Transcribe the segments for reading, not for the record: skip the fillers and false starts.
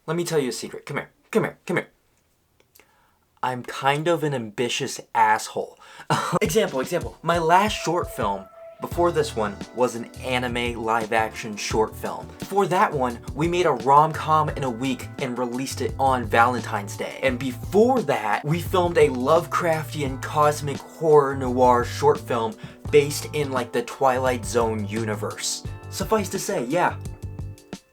let me tell you a secret. Come here, come here, come here. I'm kind of an ambitious asshole. Example. My last short film before this one was an anime live-action short film. For that one, we made a rom-com in a week and released it on Valentine's Day. And before that, we filmed a Lovecraftian cosmic horror noir short film based in like the Twilight Zone universe. Suffice to say, yeah,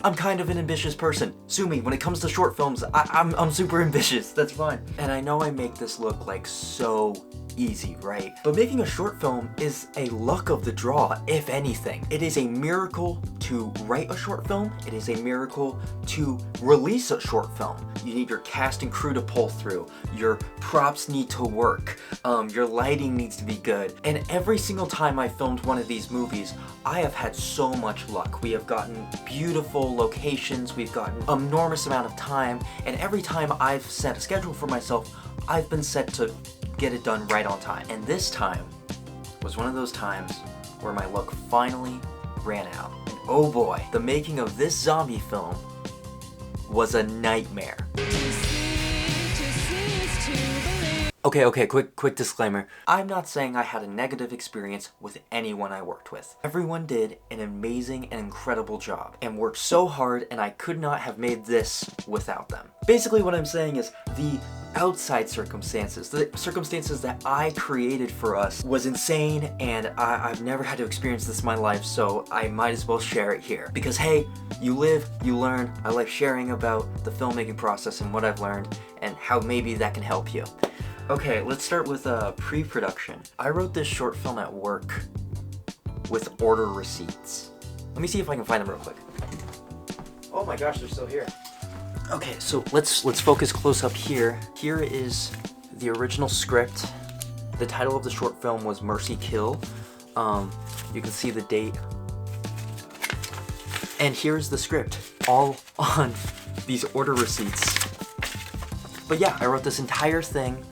I'm kind of an ambitious person. Sue me, when it comes to short films, I'm super ambitious, that's fine. And I know I make this look like so easy, right? But making a short film is a luck of the draw, if anything. It is a miracle to write a short film. It is a miracle to release a short film. You need your cast and crew to pull through. Your props need to work. Your lighting needs to be good. And every single time I filmed one of these movies, I have had so much luck. We have gotten beautiful locations, we've gotten an enormous amount of time, and every time I've set a schedule for myself, I've been set to get it done right on time. And this time was one of those times where my luck finally ran out. And oh boy, the making of this zombie film was a nightmare. Okay, quick disclaimer. I'm not saying I had a negative experience with anyone I worked with. Everyone did an amazing and incredible job and worked so hard, and I could not have made this without them. Basically what I'm saying is the outside circumstances, the circumstances that I created for us was insane, and I've never had to experience this in my life, so I might as well share it here. Because hey, you live, you learn. I like sharing about the filmmaking process and what I've learned and how maybe that can help you. Okay, let's start with pre-production. I wrote this short film at work with order receipts. Let me see if I can find them real quick. Oh my gosh, they're still here. Okay, so let's focus close up here. Here is the original script. The title of the short film was Mercy Kill. You can see the date. And here's the script, all on these order receipts. But yeah, I wrote this entire thing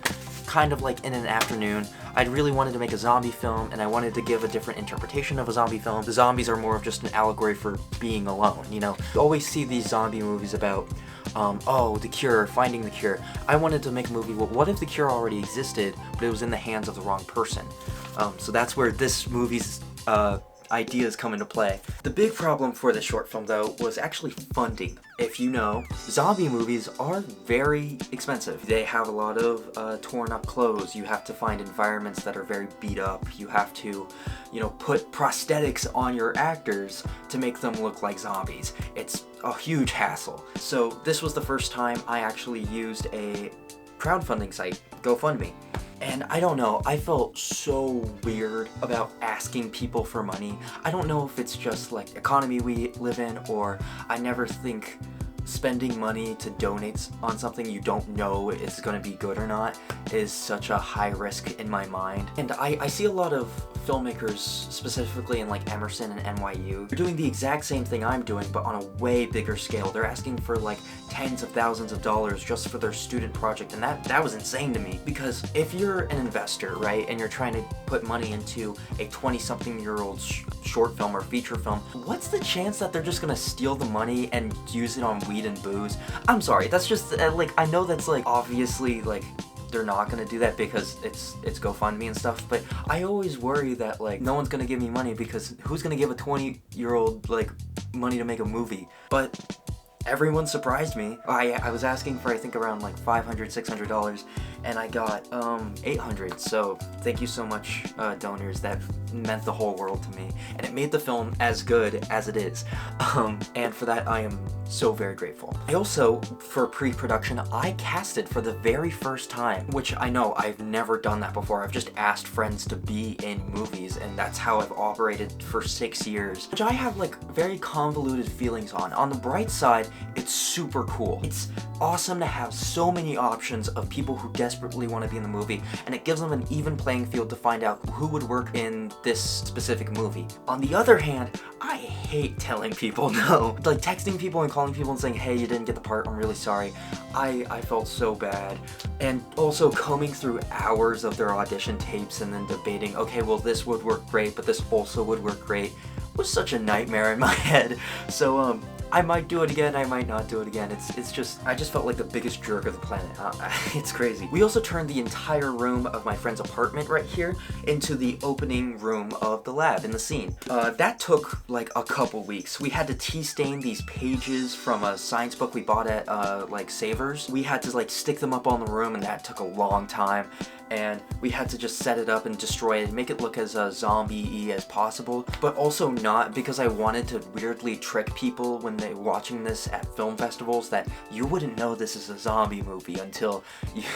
kind of like in an afternoon. I really wanted to make a zombie film, and I wanted to give a different interpretation of a zombie film. The zombies are more of just an allegory for being alone, you know? You always see these zombie movies about, oh, the cure, finding the cure. I wanted to make a movie, well, what if the cure already existed, but it was in the hands of the wrong person? So that's where this movie's ideas come into play. The big problem for this short film, though, was actually funding. If you know, zombie movies are very expensive. They have a lot of torn up clothes. You have to find environments that are very beat up. You have to, you know, put prosthetics on your actors to make them look like zombies. It's a huge hassle. So this was the first time I actually used a crowdfunding site, GoFundMe. And I don't know, I felt so weird about asking people for money. I don't know if it's just like economy we live in, or I never think spending money to donate on something you don't know is going to be good or not is such a high risk in my mind. And I see a lot of filmmakers, specifically in like Emerson and NYU, they're doing the exact same thing I'm doing, but on a way bigger scale. They're asking for like tens of thousands of dollars just for their student project, and that was insane to me. Because if you're an investor, right, and you're trying to put money into a 20-something-year-old short film or feature film, what's the chance that they're just gonna steal the money and use it on weed and booze? I'm sorry, that's just like, I know that's like obviously like they're not gonna do that because it's GoFundMe and stuff, but I always worry that like no one's gonna give me money, because who's gonna give a 20-year-old like money to make a movie? But everyone surprised me. I was asking for I think around like $500, $600, and I got $800. So thank you so much, donors. That meant the whole world to me, and it made the film as good as it is. And for that I am so very grateful. I also, for pre-production, I casted for the very first time, which I know I've never done that before. I've just asked friends to be in movies, and that's how I've operated for 6 years, which I have like very convoluted feelings on. On the bright side, it's super cool. It's awesome to have so many options of people who desperately want to be in the movie, and it gives them an even playing field to find out who would work in this specific movie. On the other hand, I hate telling people no. Like texting people and calling people and saying, hey, you didn't get the part, I'm really sorry. I felt so bad. And also combing through hours of their audition tapes and then debating, okay, well this would work great, but this also would work great, was such a nightmare in my head. So I might do it again, I might not do it again. It's just, I just felt like the biggest jerk of the planet. It's crazy. We also turned the entire room of my friend's apartment right here into the opening room of the lab in the scene. That took like a couple weeks. We had to tea stain these pages from a science book we bought at like Savers. We had to like stick them up on the room, and that took a long time. And we had to just set it up and destroy it and make it look as zombie-y as possible, but also not, because I wanted to weirdly trick people when they're watching this at film festivals that you wouldn't know this is a zombie movie until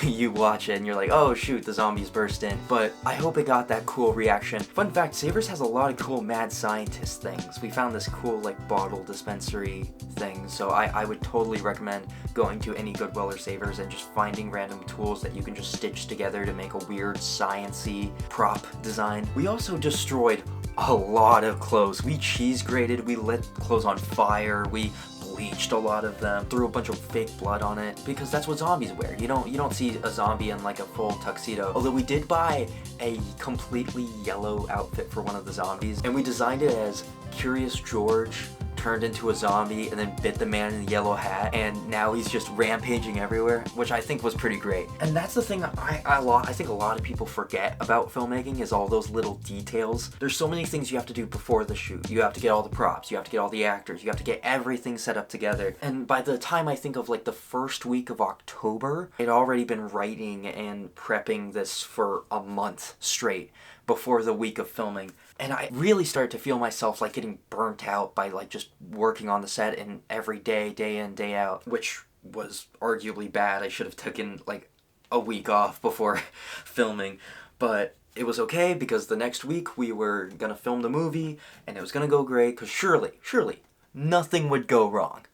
you watch it and you're like, oh shoot, the zombies burst in. But I hope it got that cool reaction. Fun fact, Savers has a lot of cool mad scientist things. We found this cool like bottle dispensary thing, so I would totally recommend going to any Goodwill or Savers and just finding random tools that you can just stitch together to make a weird science-y prop design. We also destroyed a lot of clothes. We cheese grated, we lit clothes on fire, we bleached a lot of them, threw a bunch of fake blood on it, because that's what zombies wear. You don't see a zombie in like a full tuxedo. Although we did buy a completely yellow outfit for one of the zombies, and we designed it as Curious George turned into a zombie and then bit the man in the yellow hat, and now he's just rampaging everywhere, which I think was pretty great. And that's the thing I think a lot of people forget about filmmaking, is all those little details. There's so many things you have to do before the shoot. You have to get all the props, you have to get all the actors, you have to get everything set up together. And by the time I think of like the first week of October, I'd already been writing and prepping this for a month straight before the week of filming. And I really started to feel myself like getting burnt out by like just working on the set and every day, day in, day out, which was arguably bad. I should have taken like a week off before filming, but it was okay because the next week we were gonna film the movie and it was gonna go great, because surely, nothing would go wrong.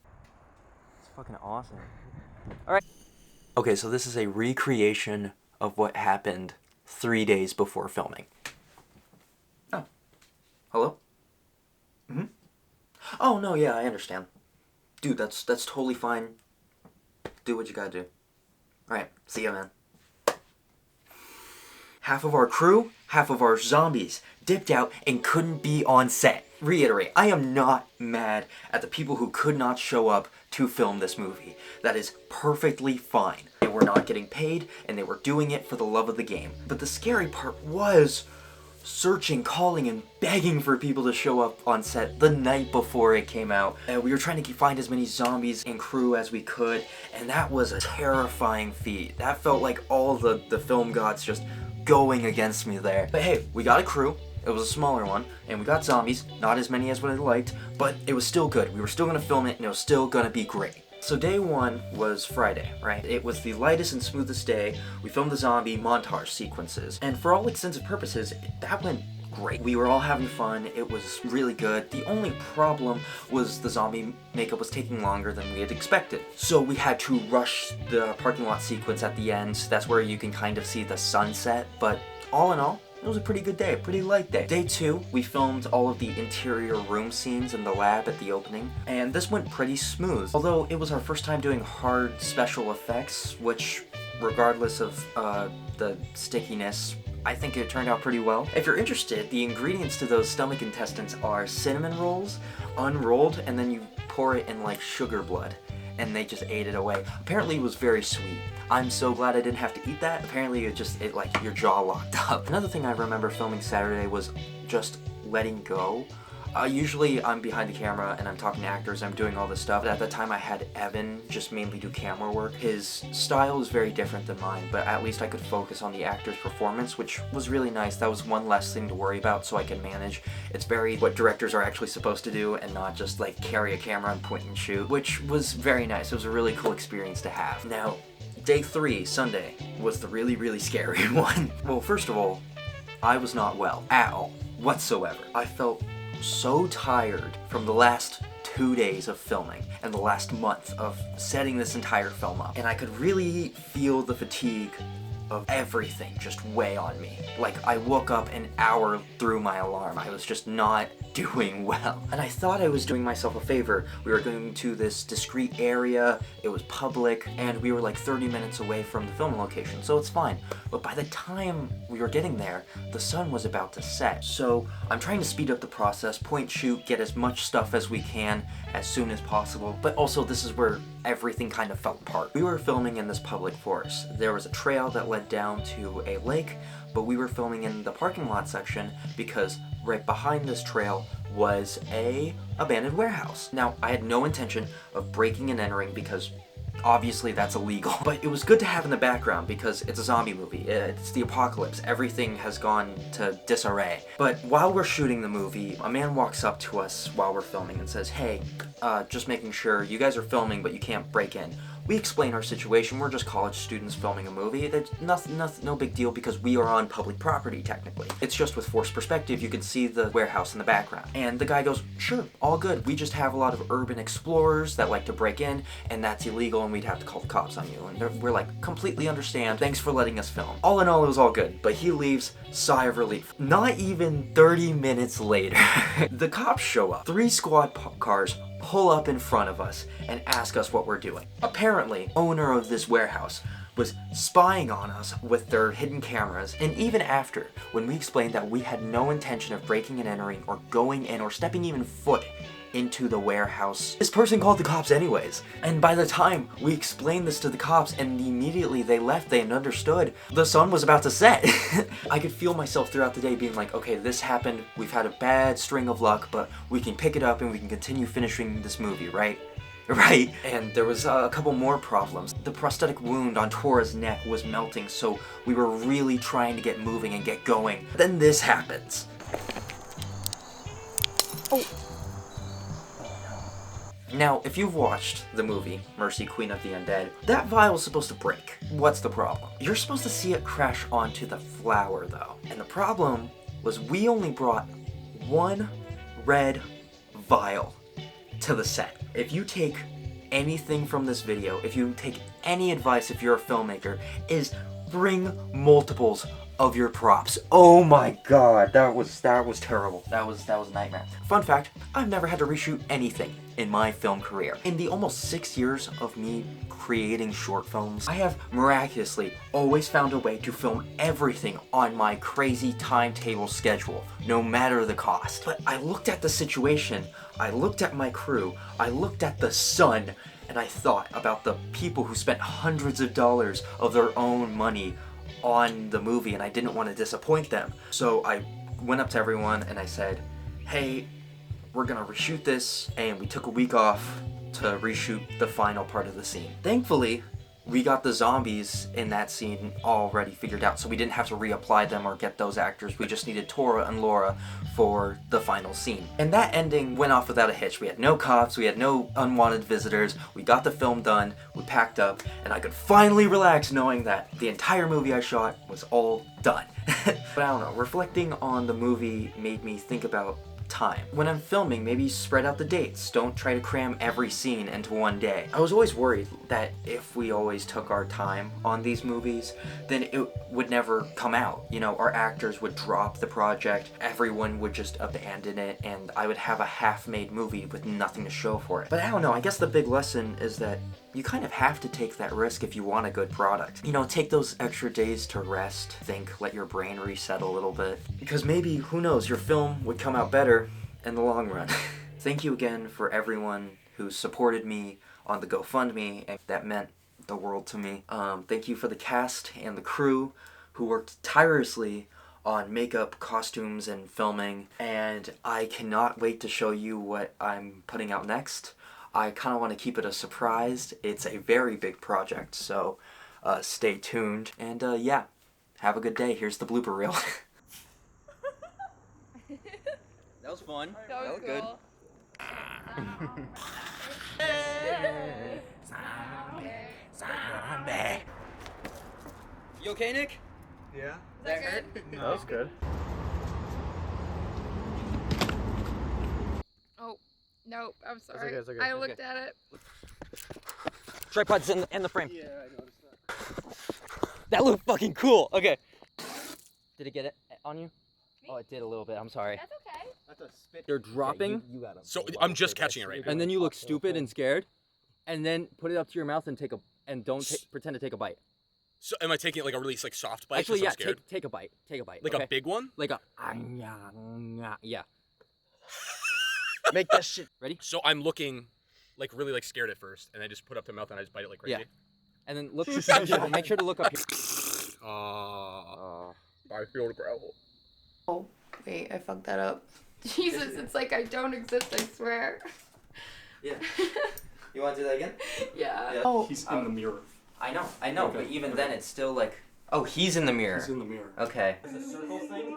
It's fucking awesome. Alright. Okay, so this is a recreation of what happened 3 days before filming. Oh. Hello? Mm-hmm. Oh, no, yeah, I understand. Dude, that's totally fine. Do what you gotta do. Alright, see ya, man. Half of our crew, half of our zombies dipped out and couldn't be on set. Reiterate, I am not mad at the people who could not show up to film this movie. That is perfectly fine. They were not getting paid, and they were doing it for the love of the game. But the scary part was searching, calling, and begging for people to show up on set the night before it came out. And we were trying to find as many zombies and crew as we could, and that was a terrifying feat. That felt like all the film gods just going against me there. But hey, we got a crew. It was a smaller one, and we got zombies, not as many as what I liked, but it was still good. We were still gonna film it, and it was still gonna be great. So day one was Friday, right? It was the lightest and smoothest day. We filmed the zombie montage sequences, and for all intents and purposes, that went great. We were all having fun. It was really good. The only problem was the zombie makeup was taking longer than we had expected. So we had to rush the parking lot sequence at the end. That's where you can kind of see the sunset, but all in all, it was a pretty good day, a pretty light day. Day two, we filmed all of the interior room scenes in the lab at the opening, and this went pretty smooth. Although it was our first time doing hard special effects, which, regardless of the stickiness, I think it turned out pretty well. If you're interested, the ingredients to those stomach intestines are cinnamon rolls, unrolled, and then you pour it in like sugar blood, and they just ate it away. Apparently it was very sweet. I'm so glad I didn't have to eat that. Apparently it like your jaw locked up. Another thing I remember filming Saturday was just letting go. Usually I'm behind the camera and I'm talking to actors, I'm doing all this stuff. At the time I had Evan just mainly do camera work. His style is very different than mine, but at least I could focus on the actor's performance, which was really nice. That was one less thing to worry about, so I can manage. It's very what directors are actually supposed to do and not just like carry a camera and point and shoot, which was very nice. It was a really cool experience to have. Now, day 3, Sunday, was the really scary one. Well, first of all, I was not well at all, whatsoever. I felt so tired from the last 2 days of filming and the last month of setting this entire film up, and I could really feel the fatigue of everything just weigh on me. Like, I woke up an hour through my alarm. I was just not doing well. And I thought I was doing myself a favor. We were going to this discreet area, it was public, and we were like 30 minutes away from the film location, so it's fine. But by the time we were getting there, the sun was about to set. So I'm trying to speed up the process, point, shoot, get as much stuff as we can, as soon as possible, but also this is where everything kind of fell apart. We were filming in this public forest. There was a trail that led down to a lake, but we were filming in the parking lot section because right behind this trail was a abandoned warehouse. Now, I had no intention of breaking and entering because obviously that's illegal, but it was good to have in the background because it's a zombie movie. It's the apocalypse. Everything has gone to disarray. But while we're shooting the movie, a man walks up to us while we're filming and says, "Hey, just making sure you guys are filming, but you can't break in." We explain our situation. We're just college students filming a movie. There's nothing, no big deal because we are on public property technically. It's just with forced perspective, you can see the warehouse in the background. And the guy goes, "Sure, all good. We just have a lot of urban explorers that like to break in, and that's illegal, and we'd have to call the cops on you." And we're like, "Completely understand. Thanks for letting us film." All in all, it was all good. But he leaves, sigh of relief. Not even 30 minutes later, the cops show up. 3 squad cars pull up in front of us and ask us what we're doing. Apparently, owner of this warehouse was spying on us with their hidden cameras, and even after, when we explained that we had no intention of breaking and entering or going in or stepping even foot into the warehouse, this person called the cops anyways. And by the time we explained this to the cops and immediately they left, they had understood the sun was about to set. I could feel myself throughout the day being like, okay, this happened, we've had a bad string of luck, but we can pick it up and we can continue finishing this movie, right? Right? And there was a couple more problems. The prosthetic wound on Tora's neck was melting, so we were really trying to get moving and get going. Then this happens. Oh. Now, if you've watched the movie, Mercy, Queen of the Undead, that vial is supposed to break. What's the problem? You're supposed to see it crash onto the flower, though. And the problem was we only brought 1 red vial to the set. If you take anything from this video, if you take any advice if you're a filmmaker, is bring multiples of your props. Oh my god, that was terrible. That was a nightmare. Fun fact, I've never had to reshoot anything in my film career. In the almost 6 years of me creating short films, I have miraculously always found a way to film everything on my crazy timetable schedule, no matter the cost. But I looked at the situation, I looked at my crew, I looked at the sun, and I thought about the people who spent hundreds of dollars of their own money on the movie, and I didn't want to disappoint them. So I went up to everyone and I said, "Hey, we're gonna reshoot this," and we took a week off to reshoot the final part of the scene. Thankfully, we got the zombies in that scene already figured out, so we didn't have to reapply them or get those actors. We just needed Tora and Laura for the final scene. And that ending went off without a hitch. We had no cops, we had no unwanted visitors, we got the film done, we packed up, and I could finally relax knowing that the entire movie I shot was all done. But I don't know, reflecting on the movie made me think about time. When I'm filming, maybe spread out the dates. Don't try to cram every scene into one day. I was always worried that if we always took our time on these movies, then it would never come out. You know, our actors would drop the project, everyone would just abandon it, and I would have a half-made movie with nothing to show for it. But I don't know, I guess the big lesson is that you kind of have to take that risk if you want a good product. You know, take those extra days to rest, think, let your brain reset a little bit. Because maybe, who knows, your film would come out better in the long run. Thank you again for everyone who supported me on the GoFundMe, and that meant the world to me. Thank you for the cast and the crew who worked tirelessly on makeup, costumes, and filming, and I cannot wait to show you what I'm putting out next. I kind of want to keep it a surprise. It's a very big project, so stay tuned. And yeah, have a good day. Here's the blooper reel. That was fun. That was cool. Zombie. You okay, Nick? Yeah. That hurt? No. That was good. Oh, nope, I'm sorry. It's okay. I looked at it. Tripod's in the frame. Yeah, I noticed that. That looked fucking cool. Okay. Did it get it on you? Me? Oh, it did a little bit. I'm sorry. That's okay. That's a spit. They're dropping. You got So I'm just catching it right now. And then you look stupid and scared, and then put it up to your mouth and pretend to take a bite. So am I taking it like a really like soft bite? Actually, 'cause yeah, I'm scared? take a bite. Take a bite. Like okay? a big one? Like a yeah. Make that shit. Ready? So I'm looking like really like scared at first, and I just put up the mouth and I just bite it like crazy. Yeah. And then look. Make sure to look up here. I feel the gravel. Oh, wait, I fucked that up. Jesus, it's like I don't exist, I swear. Yeah. You want to do that again? Yeah. Oh. He's in the mirror. I know, Okay, but even okay. then, it's still like. Oh, he's in the mirror. He's in the mirror. Okay. It's a circle thing.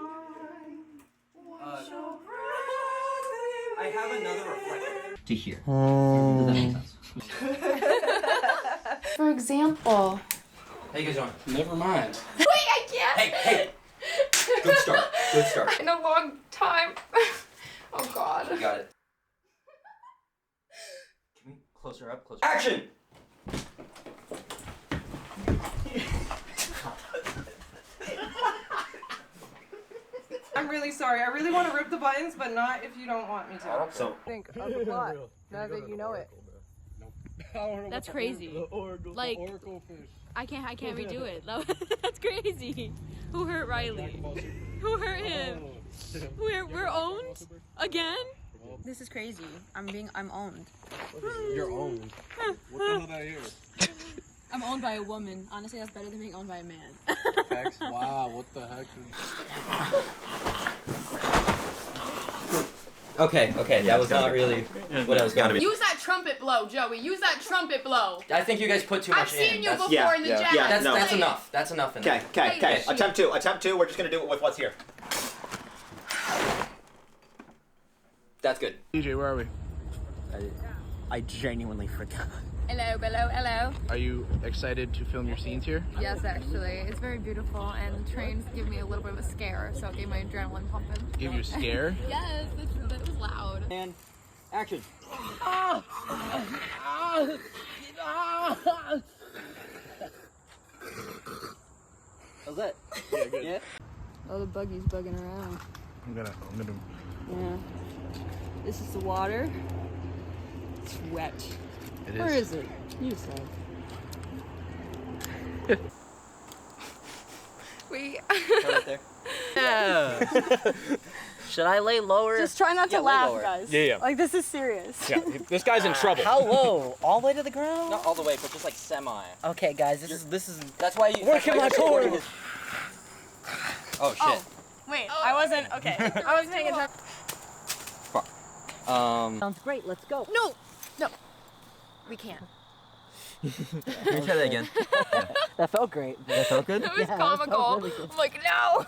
I have another reflector. To here. Does that make sense? For example. How you guys doing? Never mind. Wait, I can't! Hey! Good start. Good start. In a long time. Oh god. You got it. Can we closer up? Closer. Action! I'm really sorry. I really want to rip the buttons, but not if you don't want me to. So. Think of the plot now that you know it. That's crazy. Like, I can't redo it. That's crazy. Who hurt Riley? Who hurt him? We're owned again. This is crazy. I'm owned. You're owned. What the hell did I hear? I'm owned by a woman. Honestly, that's better than being owned by a man. Facts. Wow, what the heck? Okay, that was not really what I was going to be. Use that trumpet blow, Joey. Use that trumpet blow. I think you guys put too much I've seen in. you That's- before in the jacket. That's enough. That's enough in Okay, there. okay. Wait, Attempt two. We're just gonna do it with what's here. That's good. DJ, where are we? I genuinely forgot. Hello. Are you excited to film your scenes here? Yes, actually. It's very beautiful, and the trains give me a little bit of a scare, so it gave my adrenaline pumping. Give you a scare? Yes, that was loud. And action. How's that? Yeah, good. Yeah? Oh, the buggy's bugging around. I'm gonna. Yeah. This is the water. It's wet. It Where is it? You said. Wait. Right there. Yeah. Should I lay lower? Just try not to Yeah, way laugh, lower. guys. Yeah. Like, this is serious. Yeah, this guy's in trouble. How low? All the way to the ground? Not all the way, but just like semi. Okay, guys, this is. That's why you. Working my core. Oh shit. Wait, I wasn't. Okay. I wasn't paying attention. Sounds great. Let's go. No! We can't. Can we try that again? That felt great. That felt good. It was Yeah, that felt comical. really good. I'm like, no.